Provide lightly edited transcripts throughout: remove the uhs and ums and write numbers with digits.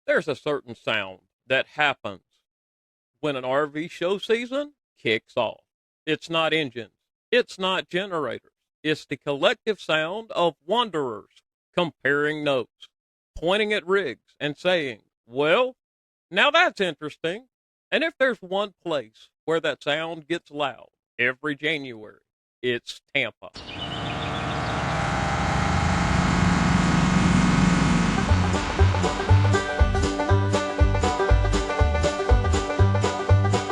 There's a certain sound that happens when an RV show season kicks off. It's not engines, it's not generators, it's the collective sound of wanderers comparing notes, pointing at rigs, and saying, well, now that's interesting. And if there's one place where that sound gets loud every January, it's Tampa.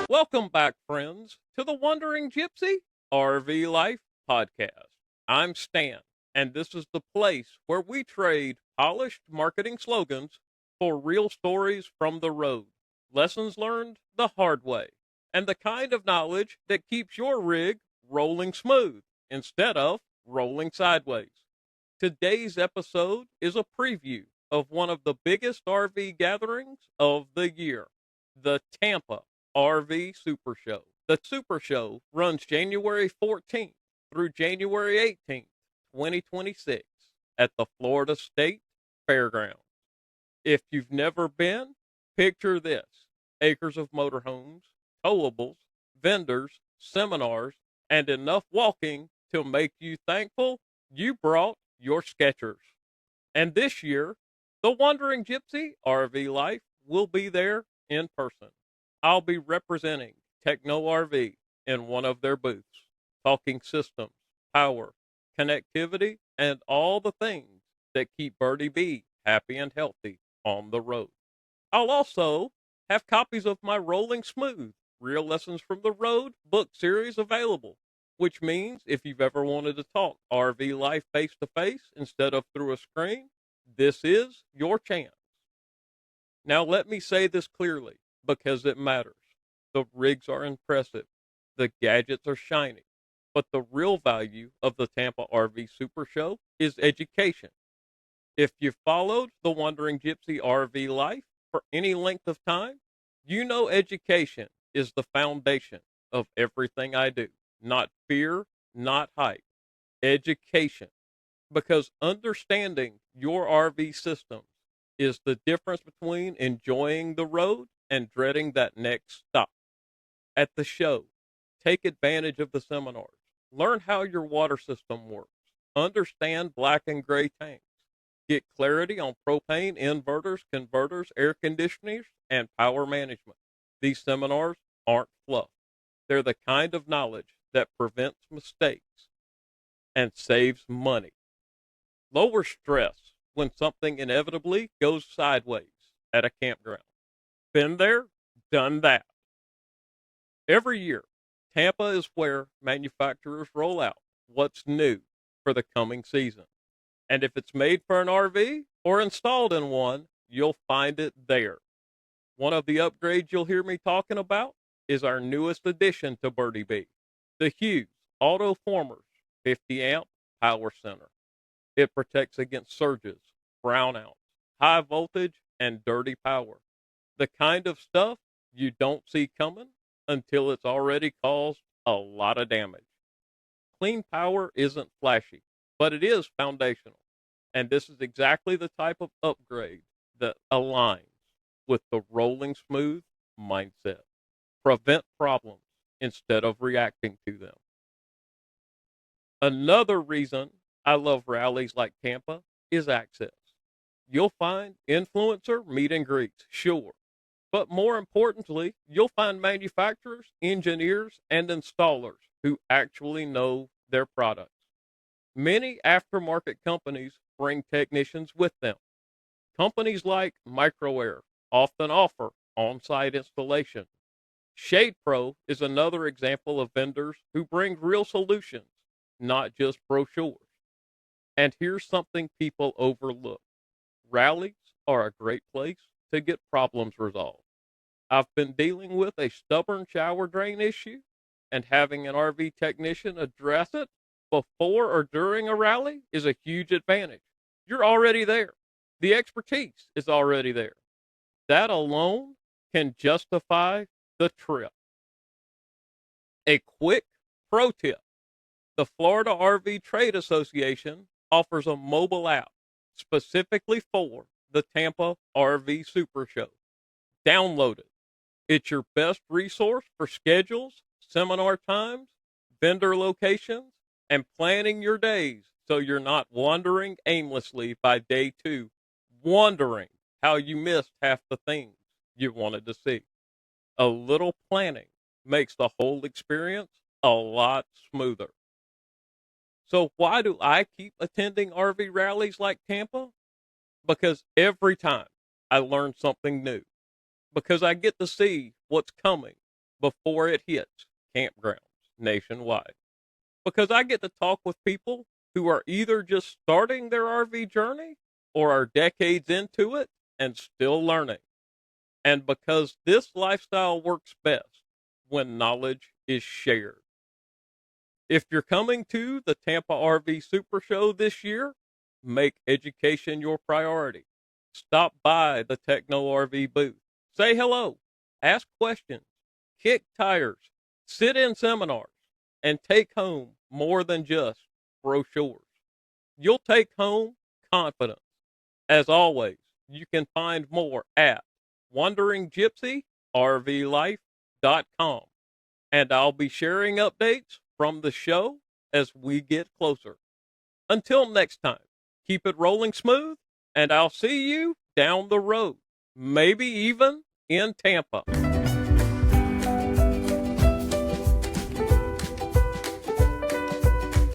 Welcome back, friends, to the Wandering Gypsy RV Life podcast. I'm Stan, and this is the place where we trade polished marketing slogans for real stories from the road, lessons learned the hard way, and the kind of knowledge that keeps your rig rolling smooth instead of rolling sideways. Today's episode is a preview of one of the biggest RV gatherings of the year, the Tampa RV Super Show. The Super Show runs January 14th through January 18th, 2026 at the Florida State Fairgrounds. If you've never been, picture this: acres of motorhomes, towables, vendors, seminars, and enough walking to make you thankful you brought your Skechers. And this year, the Wandering Gypsy RV Life will be there in person. I'll be representing TechnoRV in one of their booths, talking systems, power, connectivity, and all the things that keep Bertie Bea happy and healthy on the road. I'll also have copies of my Rolling Smooth, Real Lessons from the Road book series available, which means if you've ever wanted to talk RV life face to face instead of through a screen, this is your chance. Now let me say this clearly, because it matters. The rigs are impressive. The gadgets are shiny. But the real value of the Tampa RV Super Show is education. If you've followed the Wandering Gypsy RV Life for any length of time, you know education is the foundation of everything I do. Not fear, not hype. Education. Because understanding your RV systems is the difference between enjoying the road and dreading that next stop. At the show, take advantage of the seminars. Learn how your water system works. Understand black and gray tanks. Get clarity on propane inverters, converters, air conditioners, and power management. These seminars aren't fluff. They're the kind of knowledge that prevents mistakes and saves money. Lower stress when something inevitably goes sideways at a campground. Been there, done that. Every year, Tampa is where manufacturers roll out what's new for the coming season. And if it's made for an RV or installed in one, you'll find it there. One of the upgrades you'll hear me talking about is our newest addition to Bertie Bea, the Hughes Auto Formers 50 amp power center. It protects against surges, brownouts, high voltage, and dirty power. The kind of stuff you don't see coming until it's already caused a lot of damage. Clean power isn't flashy, but it is foundational. And this is exactly the type of upgrade that aligns with the rolling smooth mindset. Prevent problems instead of reacting to them. Another reason I love rallies like Tampa is access. You'll find influencer meet and greets, sure. But more importantly, you'll find manufacturers, engineers, and installers who actually know their products. Many aftermarket companies bring technicians with them. Companies like MicroAir often offer on-site installation. Shade Pro is another example of vendors who bring real solutions, not just brochures. And here's something people overlook. Rallies are a great place to get problems resolved. I've been dealing with a stubborn shower drain issue, and having an RV technician address it before or during a rally is a huge advantage. You're already there. The expertise is already there. That alone can justify the trip. A quick pro tip: the Florida RV Trade Association offers a mobile app specifically for the Tampa RV Super Show. Download it. It's your best resource for schedules, seminar times, vendor locations, and planning your days so you're not wandering aimlessly by day 2, wondering how you missed half the things you wanted to see. A little planning makes the whole experience a lot smoother. So why do I keep attending RV rallies like Tampa? Because every time I learn something new. Because I get to see what's coming before it hits campgrounds nationwide. Because I get to talk with people who are either just starting their RV journey or are decades into it and still learning. And because this lifestyle works best when knowledge is shared. If you're coming to the Tampa RV Super Show this year, make education your priority. Stop by the TechnoRV booth. Say hello, ask questions, kick tires, sit in seminars, and take home more than just brochures. You'll take home confidence. As always, you can find more at Wandering Gypsy RV Life.com. And I'll be sharing updates from the show as we get closer. Until next time, keep it rolling smooth, and I'll see you down the road, maybe even in Tampa.